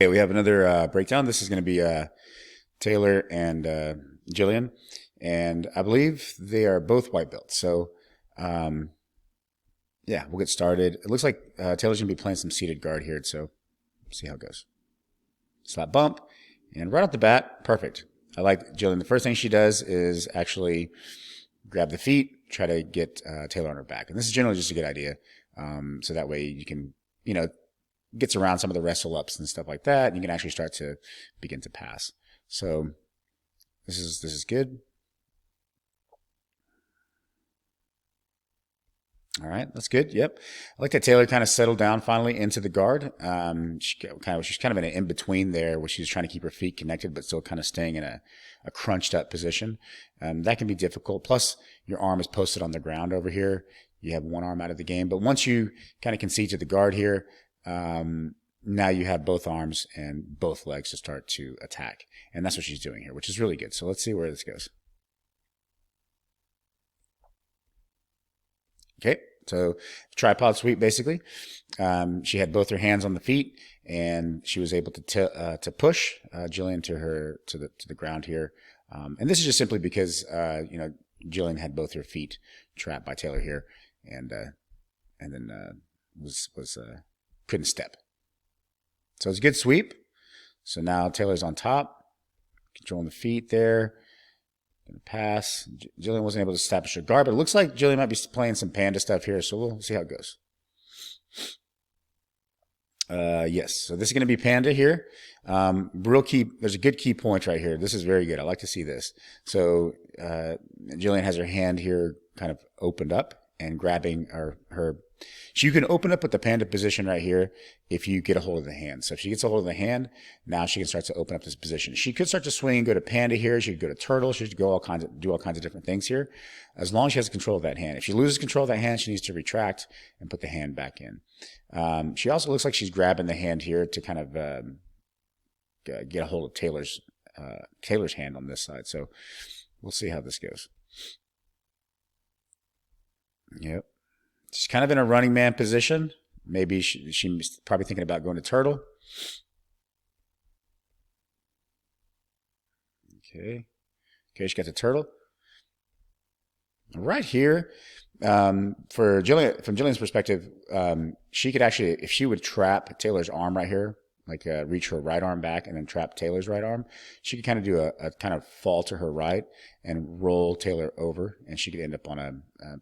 Okay, we have another breakdown. This is going to be Taylor and Jillian, and I believe they are both white belts. So, um, yeah, we'll get started. It looks like Taylor's going to be playing some seated guard here, so see how it goes. Slap bump, and right off the bat, perfect. I like Jillian. The first thing she does is actually grab the feet, try to get Taylor on her back, and this is generally just a good idea. So that way you can, gets around some of the wrestle ups and stuff like that, and you can actually start to begin to pass. So this is good. All right, that's good. Yep, I like that Taylor kind of settled down finally into the guard. She's kind of in an in between there, where she's trying to keep her feet connected, but still kind of staying in a crunched up position. That can be difficult. Plus, your arm is posted on the ground over here. You have one arm out of the game, but once you kind of concede to the guard here, now you have both arms and both legs to start to attack, and that's what she's doing here, which is really good. So let's see where this goes. Okay, so tripod sweep basically. She had both her hands on the feet, and she was able to push Jillian to the ground here. And this is just simply because Jillian had both her feet trapped by Taylor here, and then couldn't step. So it's a good sweep. So now Taylor's on top, controlling the feet there. Gonna pass. Jillian wasn't able to establish her guard, but it looks like Jillian might be playing some panda stuff here, so we'll see how it goes. Yes, so this is going to be panda here. Real key, there's a good key point right here. This is very good. I like to see this. So Jillian has her hand here kind of opened up and grabbing her. So you can open up with the panda position right here if you get a hold of the hand. So if she gets a hold of the hand, now she can start to open up this position. She could start to swing and go to panda here. She could go to turtle. She could do all kinds of different things here, as long as she has control of that hand. If she loses control of that hand, she needs to retract and put the hand back in. She also looks like she's grabbing the hand here to kind of get a hold of Taylor's hand on this side. So we'll see how this goes. Yep. She's kind of in a running man position. Maybe she's probably thinking about going to turtle. Okay. Okay, she got the turtle. Right here, for Jillian, from Jillian's perspective, she could actually, if she would trap Taylor's arm right here, like reach her right arm back and then trap Taylor's right arm, she could kind of do a kind of fall to her right and roll Taylor over, and she could end up on a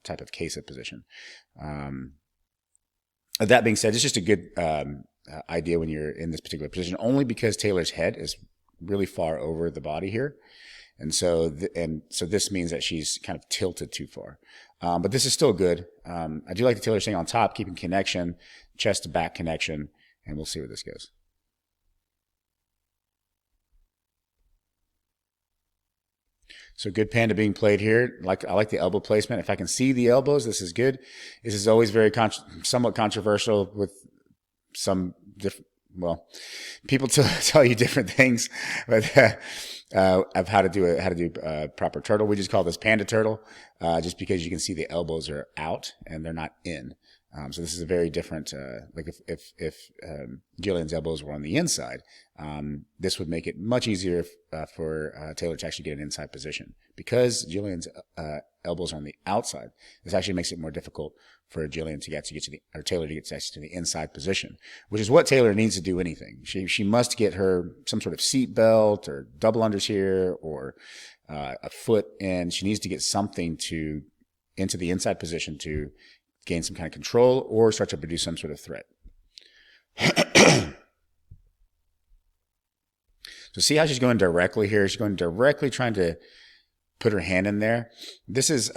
type of case-up position. That being said, it's just a good idea when you're in this particular position, only because Taylor's head is really far over the body here. And so this means that she's kind of tilted too far. But this is still good. I do like the Taylor staying on top, keeping connection, chest to back connection, and we'll see where this goes. So good panda being played here. I like the elbow placement. If I can see the elbows, this is good. This is always very somewhat controversial with some different. Well, people tell you different things, but of how to do proper turtle. We just call this panda turtle, just because you can see the elbows are out and they're not in. So this is a very different, like if Jillian's elbows were on the inside, this would make it much easier for Taylor to actually get an inside position. Because Jillian's elbows are on the outside, this actually makes it more difficult for Jillian to get to the, or Taylor to get to the inside position, which is what Taylor needs to do anything. She must get her some sort of seat belt or double unders here, or a foot in. She needs to get something into the inside position to gain some kind of control or start to produce some sort of threat. So see how she's going directly here? She's going directly, trying to put her hand in there. This is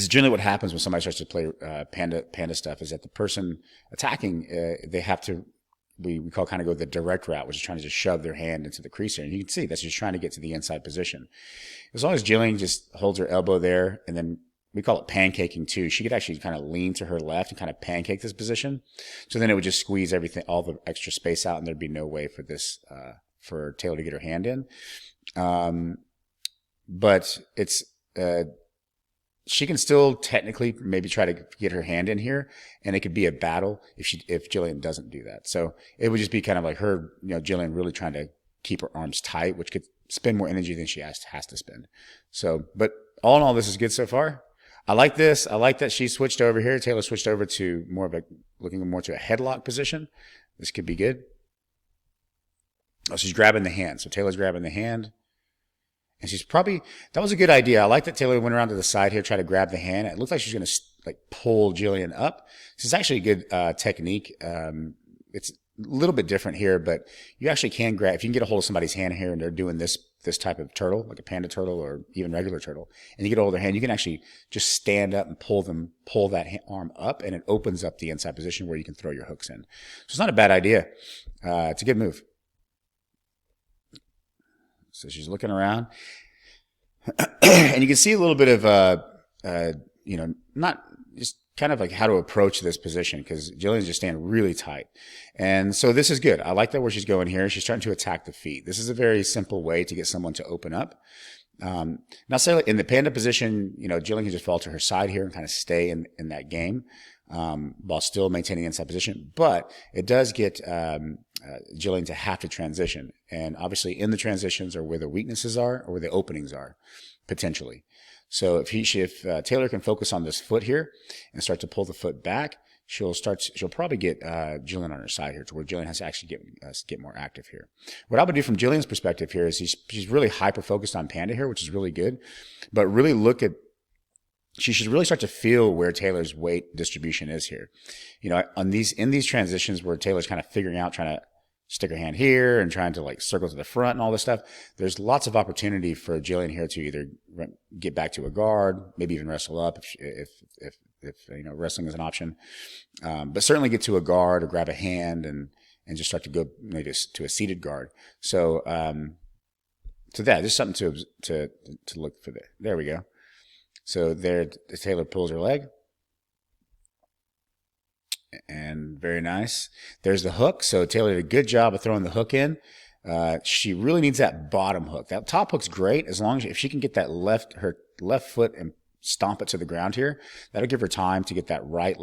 generally what happens when somebody starts to play panda stuff, is that the person attacking, they have to, we call kind of go the direct route, which is trying to just shove their hand into the crease here. And you can see that's just trying to get to the inside position. As long as Jillian just holds her elbow there, and then we call it pancaking too. She could actually kind of lean to her left and kind of pancake this position. So then it would just squeeze everything, all the extra space out, and there'd be no way for this, for Taylor to get her hand in. But it's, she can still technically maybe try to get her hand in here, and it could be a battle if Jillian doesn't do that. So it would just be kind of like her, Jillian really trying to keep her arms tight, which could spend more energy than she has to spend. So, but all in all, this is good so far. I like this. I like that she switched over here. Taylor switched over to looking more to a headlock position. This could be good. Oh, she's grabbing the hand. So Taylor's grabbing the hand. And that was a good idea. I like that Taylor went around to the side here, tried to grab the hand. It looks like she's going to pull Jillian up. This is actually a good technique. It's a little bit different here, but you actually can grab, if you can get a hold of somebody's hand here and they're doing this type of turtle, like a panda turtle or even regular turtle, and you get a hold of their hand, you can actually just stand up and pull that arm up, and it opens up the inside position where you can throw your hooks in. So it's not a bad idea. It's a good move. So she's looking around, and you can see a little bit of, not just kind of like how to approach this position, because Jillian's just staying really tight. And so this is good. I like that where she's going here. She's starting to attack the feet. This is a very simple way to get someone to open up. Not necessarily in the panda position, Jillian can just fall to her side here and kind of stay in that game, while still maintaining inside position. But it does get, Jillian to have to transition. And obviously in the transitions are where the weaknesses are or where the openings are, potentially. So if Taylor can focus on this foot here and start to pull the foot back, she'll probably get Jillian on her side here, to where Jillian has to actually get more active here. What I would do from Jillian's perspective here is she's really hyper focused on panda here, which is really good. But really she should really start to feel where Taylor's weight distribution is here. In these transitions where Taylor's kind of figuring out, trying to stick her hand here and trying to circle to the front and all this stuff, there's lots of opportunity for Jillian here to either get back to a guard, maybe even wrestle up if wrestling is an option, but certainly get to a guard or grab a hand and just start to go maybe to a seated guard. So that just something to look for there. There we go. So there, Taylor pulls her leg. And very nice. There's the hook. So Taylor did a good job of throwing the hook in. She really needs that bottom hook. That top hook's great as long as if she can get her left foot and stomp it to the ground here, that'll give her time to get that right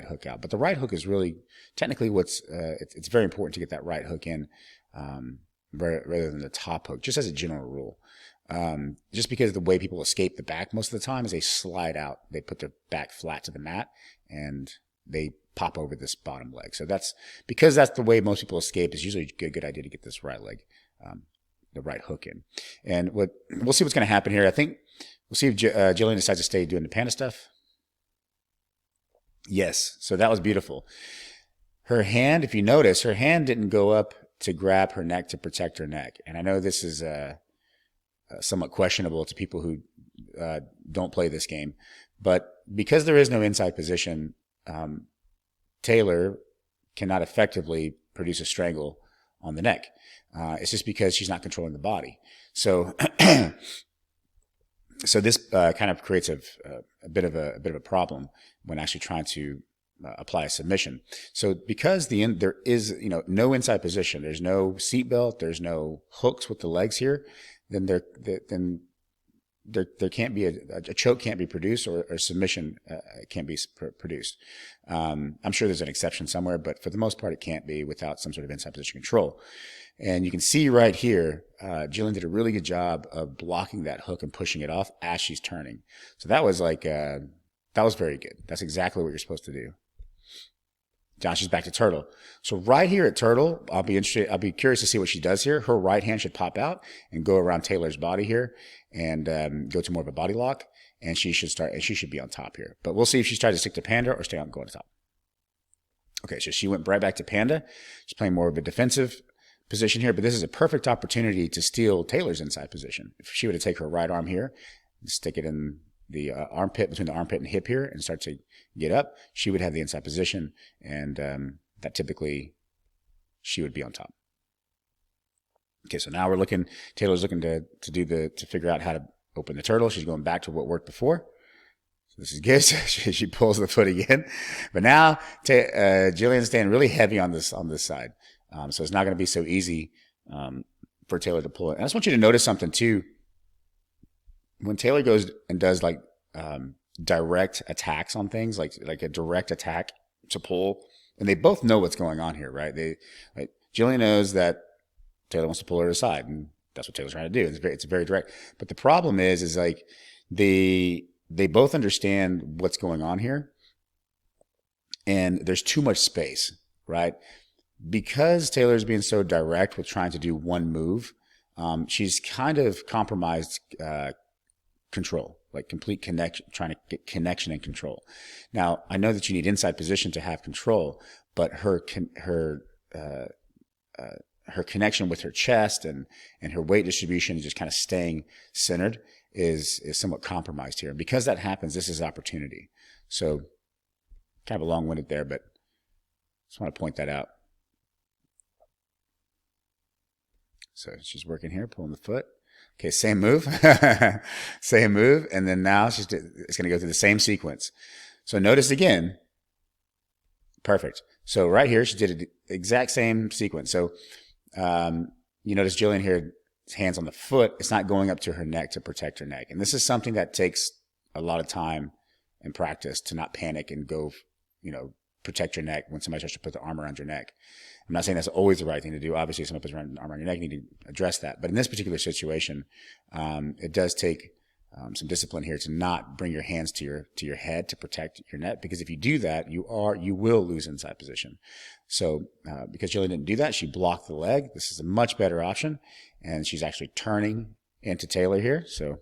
hook out. But the right hook is really technically it's very important to get that right hook in, rather than the top hook, just as a general rule. Just because the way people escape the back most of the time is they slide out, they put their back flat to the mat and they pop over this bottom leg. So that's the way most people escape. It's usually a good idea to get this right leg, the right hook in. And we'll see what's going to happen here. I think we'll see if Jillian decides to stay doing the panda stuff. Yes. So that was beautiful. Her hand, if you notice, her hand didn't go up to grab her neck to protect her neck. And I know this is somewhat questionable to people who don't play this game, but because there is no inside position, Taylor cannot effectively produce a strangle on the neck. It's just because she's not controlling the body. So, so this kind of creates a bit of a problem when actually trying to apply a submission. So because there is no inside position, there's no seatbelt, there's no hooks with the legs here, then there can't be a choke can't be produced, or a submission can't be produced. I'm sure there's an exception somewhere, but for the most part, it can't be without some sort of inside position control. And you can see right here, Jillian did a really good job of blocking that hook and pushing it off as she's turning. So that was that was very good. That's exactly what you're supposed to do. Now she's back to turtle. So right here at turtle, I'll be curious to see what she does here. Her right hand should pop out and go around Taylor's body here and go to more of a body lock. And she should be on top here. But we'll see if she's trying to stick to panda or stay on going to top. Okay, so she went right back to panda. She's playing more of a defensive position here, but this is a perfect opportunity to steal Taylor's inside position. If she were to take her right arm here and stick it in the armpit, between the armpit and hip here, and start to get up, she would have the inside position, and that typically she would be on top. Okay, so now Taylor's looking to figure out how to open the turtle. She's going back to what worked before. So this is good. She pulls the foot again, but now Jillian's staying really heavy on this side, so it's not going to be so easy for Taylor to pull it. And I just want you to notice something too. When Taylor goes and does like direct attacks on things, like a direct attack to pull. And they both know what's going on here, right? Jillian knows that Taylor wants to pull her aside, and that's what Taylor's trying to do. It's very direct. But the problem is like they both understand what's going on here, and there's too much space, right? Because Taylor's being so direct with trying to do one move, she's kind of compromised control, like complete connection, trying to get connection and control. Now, I know that you need inside position to have control, but her connection with her chest and her weight distribution, just kind of staying centered, is somewhat compromised here. And because that happens, this is opportunity. So, kind of a long-winded there, but just want to point that out. So she's working here, pulling the foot. Okay, same move, same move, and then now it's going to go through the same sequence. So notice again, perfect. So right here, she did the exact same sequence. So you notice Jillian here, hands on the foot. It's not going up to her neck to protect her neck, and this is something that takes a lot of time and practice to not panic and go, protect your neck when somebody tries to put the arm around your neck. I'm not saying that's always the right thing to do. Obviously, if somebody puts an arm around your neck, you need to address that. But in this particular situation, it does take some discipline here to not bring your hands to your head to protect your neck, because if you do that, you will lose inside position. So because Jillian didn't do that, she blocked the leg. This is a much better option, and she's actually turning into Taylor here. So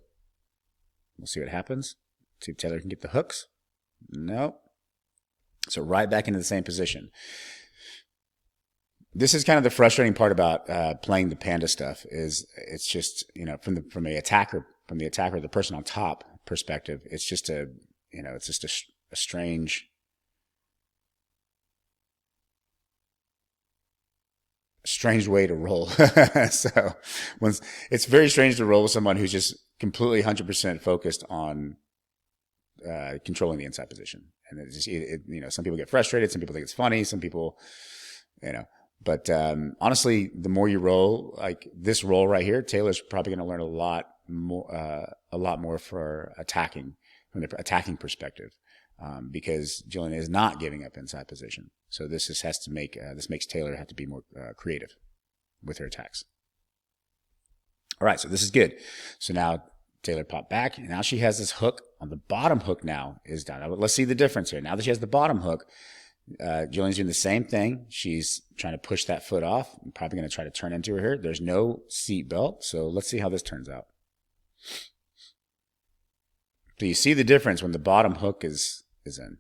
we'll see what happens. See if Taylor can get the hooks. Nope. So right back into the same position. This is kind of the frustrating part about playing the panda stuff. Is it's just from the attacker, the person on top perspective, it's just a strange way to roll. So it's very strange to roll with someone who's just completely 100% focused on controlling the inside position. And it's just, some people get frustrated. Some people think it's funny. Some people, but honestly, the more you roll, like this roll right here, Taylor's probably going to learn a lot more for attacking, from the attacking perspective, because Jillian is not giving up inside position. So this makes Taylor have to be more creative with her attacks. All right, so this is good. So now Taylor popped back, and now she has this hook on the bottom hook. Now is down. Now, let's see the difference here. Now that she has the bottom hook, Jillian's doing the same thing. She's trying to push that foot off. I'm probably going to try to turn into her here. There's no seat belt, so let's see how this turns out. So you see the difference when the bottom hook is in.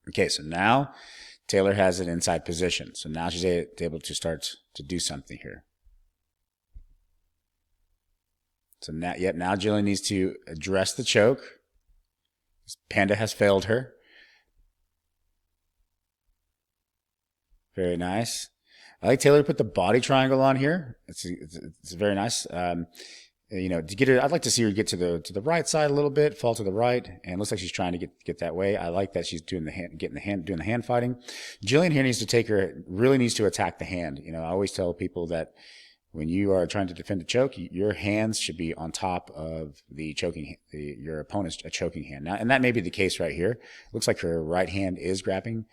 Okay, so now Taylor has an inside position. So now she's able to start to do something here. So now Jillian needs to address the choke. Panda has failed her. Very nice. I like Taylor to put the body triangle on here. It's very nice. To get her, I'd like to see her get to the right side a little bit, fall to the right, and it looks like she's trying to get that way. I like that she's doing the hand fighting. Jillian here really needs to attack the hand. I always tell people that when you are trying to defend a choke, your hands should be on top of your opponent's choking hand. Now, and that may be the case right here. It looks like her right hand is grabbing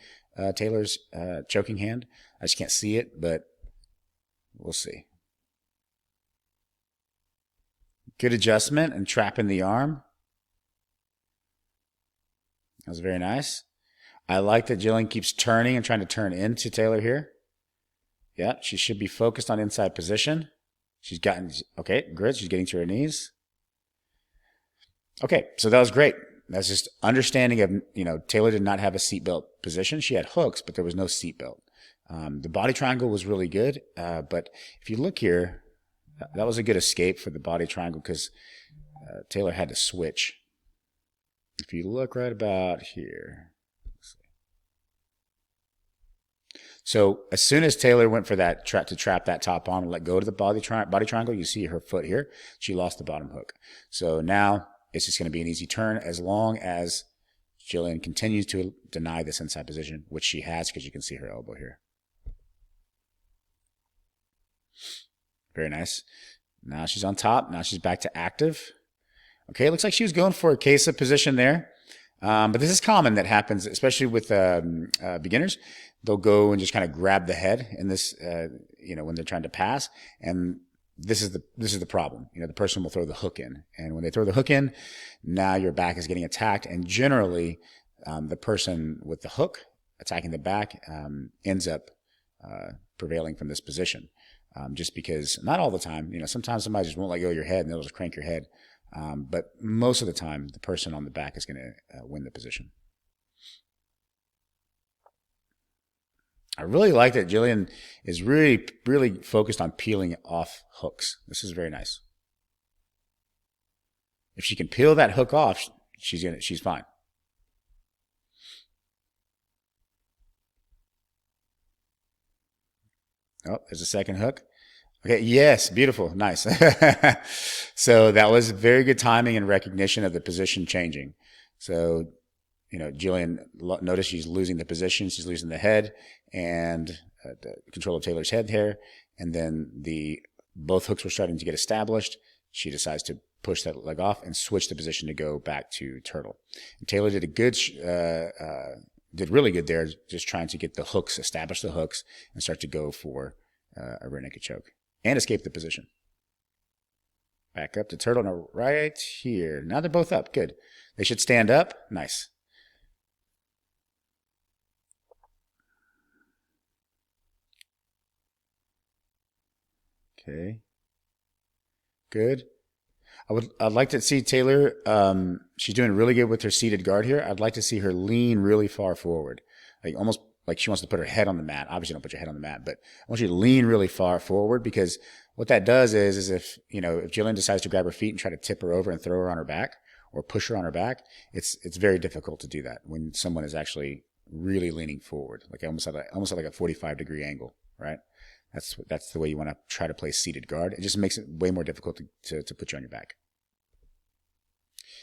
Taylor's choking hand. I just can't see it, but we'll see. Good adjustment and trapping the arm. That was very nice. I like that Jillian keeps turning and trying to turn into Taylor here. Yeah, she should be focused on inside position. Okay, good. She's getting to her knees. Okay, so that was great. That's just understanding of, Taylor did not have a seatbelt position. She had hooks, but there was no seatbelt. The body triangle was really good. But if you look here, that was a good escape for the body triangle because Taylor had to switch. If you look right about here. So as soon as Taylor went for that to trap that top arm and let go to the body triangle, you see her foot here. She lost the bottom hook. So now it's just going to be an easy turn as long as Jillian continues to deny this inside position, which she has because you can see her elbow here. Very nice. Now she's on top. Now she's back to active. Okay, it looks like she was going for a case of position there. But this is common that happens, especially with beginners. They'll go and just kind of grab the head in this, when they're trying to pass. And this is the problem. The person will throw the hook in. And when they throw the hook in, now your back is getting attacked. And generally, the person with the hook attacking the back ends up prevailing from this position. Just because, not all the time, sometimes somebody just won't let go of your head and they'll just crank your head. But most of the time, the person on the back is going to win the position. I really like that Jillian is really, really focused on peeling off hooks. This is very nice. If she can peel that hook off, she's fine. Oh, there's a second hook. Okay, yes, beautiful, nice. So that was very good timing and recognition of the position changing. So, Jillian, notice she's losing the position, she's losing the head and the control of Taylor's head here. And then both hooks were starting to get established. She decides to push that leg off and switch the position to go back to turtle. And Taylor did really good there, just trying to get the hooks, establish the hooks, and start to go for a rear naked choke and escape the position. Back up to turtle. Now right here. Now they're both up. Good. They should stand up. Nice. Okay. Good. I'd like to see Taylor. She's doing really good with her seated guard here. I'd like to see her lean really far forward, like almost like she wants to put her head on the mat. Obviously, don't put your head on the mat, but I want you to lean really far forward, because what that does is if Jillian decides to grab her feet and try to tip her over and throw her on her back or push her on her back, it's very difficult to do that when someone is actually really leaning forward, like almost at like a 45-degree angle, right? That's the way you want to try to play seated guard. It just makes it way more difficult to put you on your back.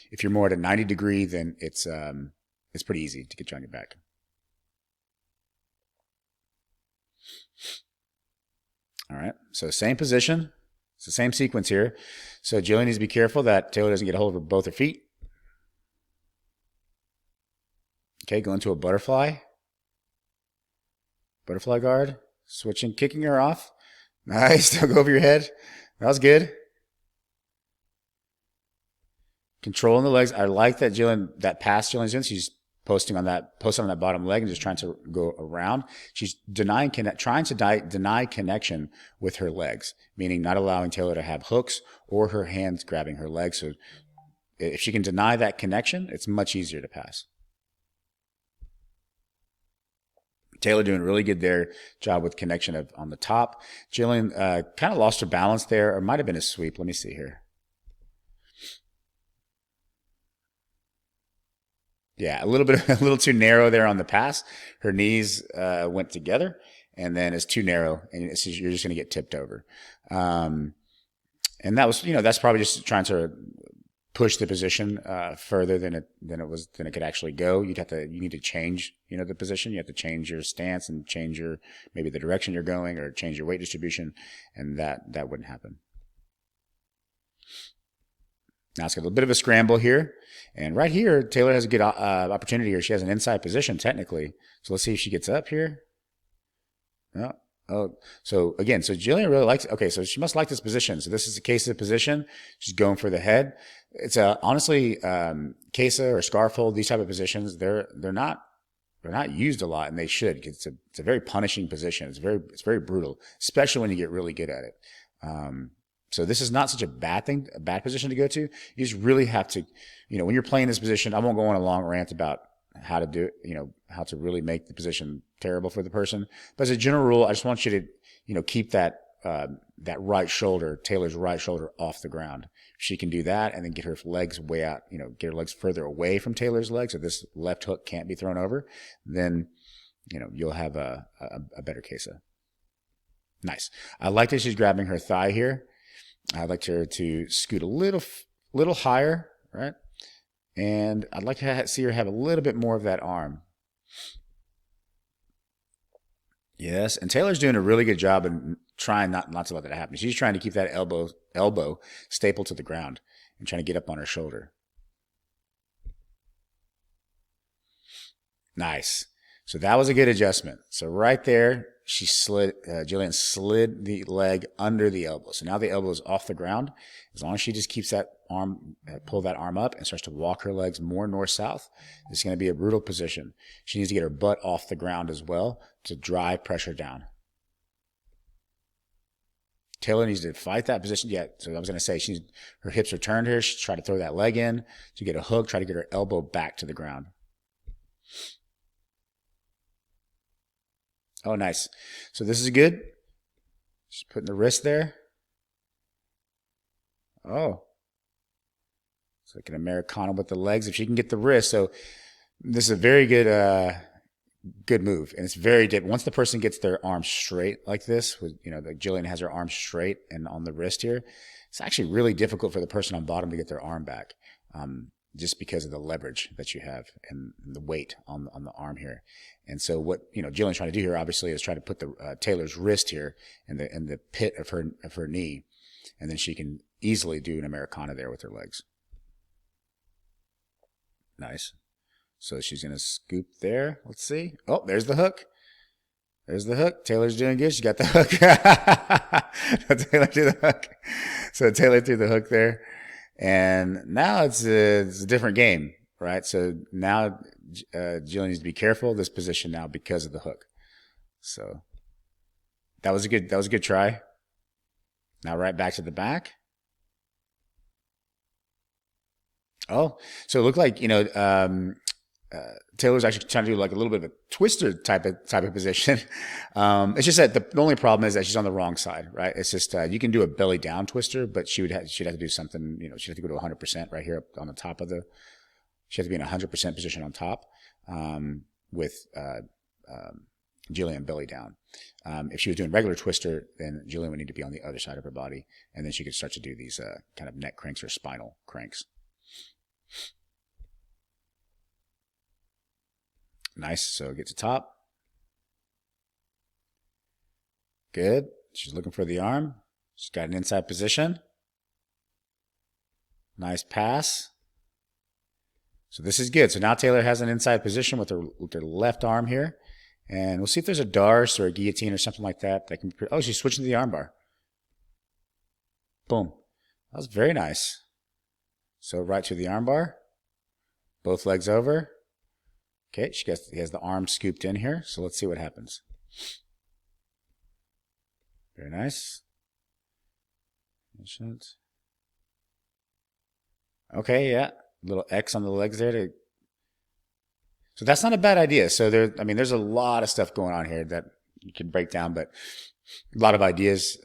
If you're more at a 90-degree, then it's pretty easy to get you on your back. All right, so same position. It's the same sequence here. So Jillian needs to be careful that Taylor doesn't get a hold of both her feet. Okay, go into a butterfly. Butterfly guard. Switching, kicking her off. Nice. Don't go over your head. That was good. Controlling the legs. I like that that pass Jillian's doing. She's posting on that bottom leg and just trying to go around. She's trying to deny connection with her legs, meaning not allowing Taylor to have hooks or her hands grabbing her legs. So if she can deny that connection, it's much easier to pass. Taylor doing really good there. Job with connection on the top. Jillian kind of lost her balance there, or might have been a sweep. Let me see here. Yeah, a little too narrow there on the pass. Her knees went together, and then it's too narrow, and you're just going to get tipped over. And that was, that's probably just trying to push the position further than it could actually go. You need to change, the position. You have to change your stance and change maybe the direction you're going, or change your weight distribution, and that wouldn't happen. Now it's got a little bit of a scramble here. And right here, Taylor has a good opportunity here. She has an inside position, technically. So let's see if she gets up here. So Jillian really likes it. Okay, so she must like this position. So this is a Kesa position. She's going for the head. It's honestly, Kesa or scarf hold, these type of positions, they're not used a lot, and they should. It's a very punishing position. It's very brutal, especially when you get really good at it. So this is not such a bad position to go to. You just really have to, when you're playing this position, I won't go on a long rant about how to do it, how to really make the position terrible for the person. But as a general rule, I just want you to, keep that right shoulder, Taylor's right shoulder, off the ground. She can do that and then get her legs way out, get her legs further away from Taylor's legs, so this left hook can't be thrown over. Then, you'll have a better Kesa. Nice. I like that she's grabbing her thigh here. I'd like her to scoot a little higher, right? And I'd like to see her have a little bit more of that arm. Yes, and Taylor's doing a really good job in trying not to let that happen. She's trying to keep that elbow stapled to the ground. and trying to get up on her shoulder. Nice. So that was a good adjustment. So right there, she slid, Jillian slid the leg under the elbow. So now the elbow is off the ground. As long as she just keeps that arm, pull that arm up and starts to walk her legs more north-south, it's going to be a brutal position. She needs to get her butt off the ground as well to drive pressure down. Taylor needs to fight that position. Yeah, so I was going to say, her hips are turned here. She's trying to throw that leg in to get a hook, try to get her elbow back to the ground. Oh, nice. So this is good. She's putting the wrist there. Oh. It's like an Americana with the legs. If she can get the wrist. So this is a very good good move. And it's very different. Once the person gets their arm straight like this, with, like Jillian has her arm straight and on the wrist here, it's actually really difficult for the person on bottom to get their arm back. Just because of the leverage that you have and the weight on the arm here. And so what, Jillian's trying to do here, obviously, is try to put the Taylor's wrist here in the pit of her knee. And then she can easily do an Americana there with her legs. Nice. So she's going to scoop there. Let's see. Oh, there's the hook. There's the hook. Taylor's doing good. She got the hook. Taylor did the hook. So Taylor threw the hook there. And now it's a different game, right? So now Jillian needs to be careful of this position now because of the hook. So that was a good try. Now right back to the back. Oh, so it looked like, Taylor's actually trying to do like a little bit of a twister type of position. It's just that the only problem is that she's on the wrong side, right? It's just, you can do a belly down twister, but she'd have to do something, she'd have to go to 100% right here up on the top of she'd have to be in a 100% position on top, with, Jillian belly down. If she was doing regular twister, then Jillian would need to be on the other side of her body, and then she could start to do these, kind of neck cranks or spinal cranks. Nice. So get to top. Good. She's looking for the arm. She's got an inside position. Nice pass. So this is good. So now Taylor has an inside position with her left arm here. And we'll see if there's a darce or a guillotine or something like that. Oh, she's switching to the armbar. Boom. That was very nice. So right to the armbar. Both legs over. Okay, he has the arm scooped in here, so let's see what happens. Very nice. Okay, yeah. Little X on the legs there. So that's not a bad idea. So there's a lot of stuff going on here that you can break down, but a lot of ideas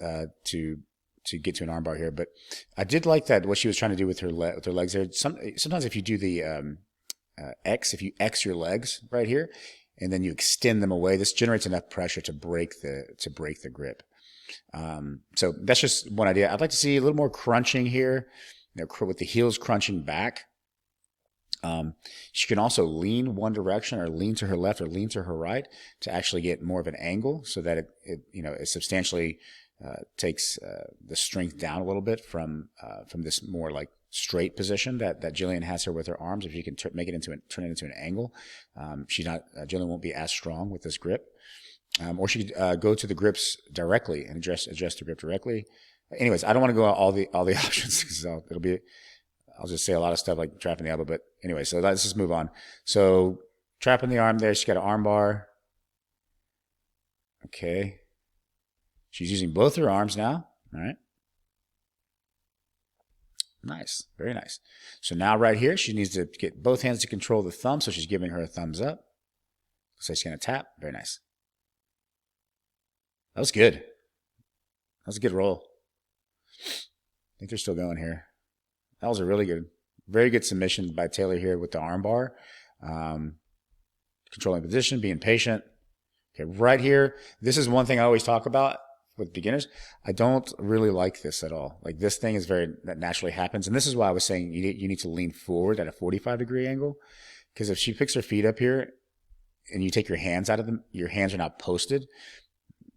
to get to an armbar here. But I did like that, what she was trying to do with her legs there. Sometimes if you do the if you X your legs right here, and then you extend them away, this generates enough pressure to break the grip. So that's just one idea. I'd like to see a little more crunching here, with the heels crunching back. She can also lean one direction, or lean to her left, or lean to her right, to actually get more of an angle, so that it substantially takes the strength down a little bit from this more like straight position that Jillian has her with her arms. If you can turn it into an angle, Jillian won't be as strong with this grip. Or she could go to the grips directly and adjust the grip directly. Anyways, I don't want to go all the options, because I'll just say a lot of stuff like trapping the elbow. But anyway, so let's just move on. So trapping the arm there. She's got an arm bar. Okay. She's using both her arms now. All right. Nice. Very nice. So now right here, she needs to get both hands to control the thumb. So she's giving her a thumbs up. So she's going to tap. Very nice. That was good. That was a good roll. I think they're still going here. That was a very good submission by Taylor here with the arm bar. Controlling position, being patient. Okay, right here, this is one thing I always talk about with beginners. I don't really like this at all. Like, this thing is that naturally happens. And this is why I was saying you need to lean forward at a 45-degree angle. Because if she picks her feet up here and you take your hands out of them, your hands are not posted,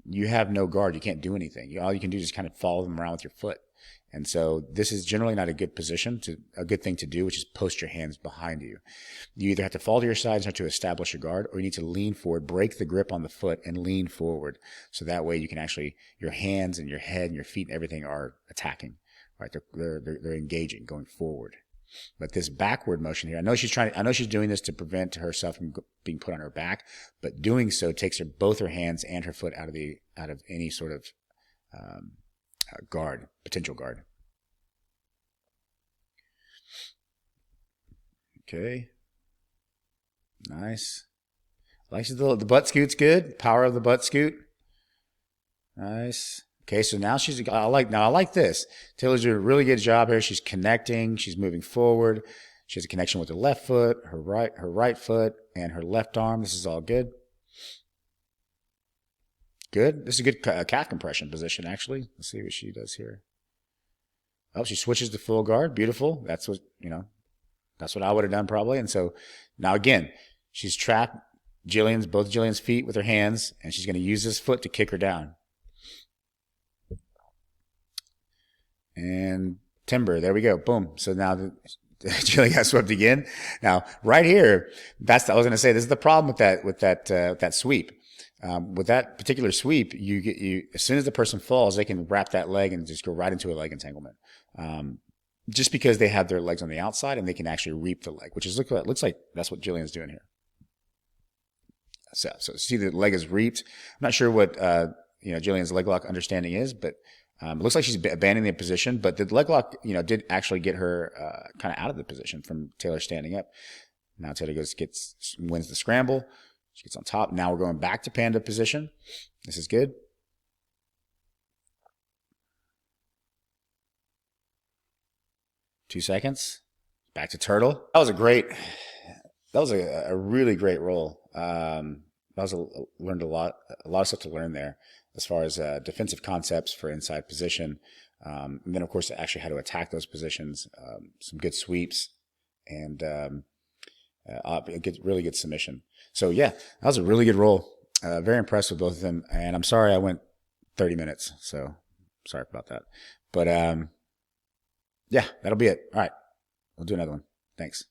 you have no guard. You can't do anything. All you can do is just kind of follow them around with your foot. And so this is generally not a good a good thing to do, which is post your hands behind you. You either have to fall to your side and start to establish a guard, or you need to lean forward, break the grip on the foot and lean forward. So that way you can actually, your hands and your head and your feet and everything are attacking, right? They're engaging, going forward. But this backward motion here, I know she's doing this to prevent herself from being put on her back, but doing so takes both her hands and her foot out of any sort of potential guard. Okay. Nice. Like the butt scoot's good. Power of the butt scoot. Nice. Okay, so now I like this. Taylor's doing a really good job here. She's connecting. She's moving forward. She has a connection with her left foot, her right foot, and her left arm. This is all good. Good. This is a good calf compression position, actually. Let's see what she does here. Oh, she switches to full guard. Beautiful. That's what I would have done probably. And so now again, she's trapped both Jillian's feet with her hands, and she's going to use this foot to kick her down. And timber, there we go. Boom. So now Jillian got swept again. Now, right here, I was going to say, this is the problem with that sweep. With that particular sweep, as soon as the person falls, they can wrap that leg and just go right into a leg entanglement. Just because they have their legs on the outside and they can actually reap the leg, which looks like that's what Jillian's doing here. So see the leg is reaped. I'm not sure what Jillian's leg lock understanding is, but it looks like she's abandoning the position. But the leg lock, did actually get her kind of out of the position from Taylor standing up. Now Taylor wins the scramble. She gets on top. Now we're going back to panda position. This is good. Two seconds. Back to turtle. That was a really great roll. Learned a lot of stuff to learn there as far as defensive concepts for inside position. And then of course actually how to attack those positions. Some good sweeps and really good submission. So yeah, that was a really good roll. Very impressed with both of them. And I'm sorry I went 30 minutes. So sorry about that. But yeah, that'll be it. All right. We'll do another one. Thanks.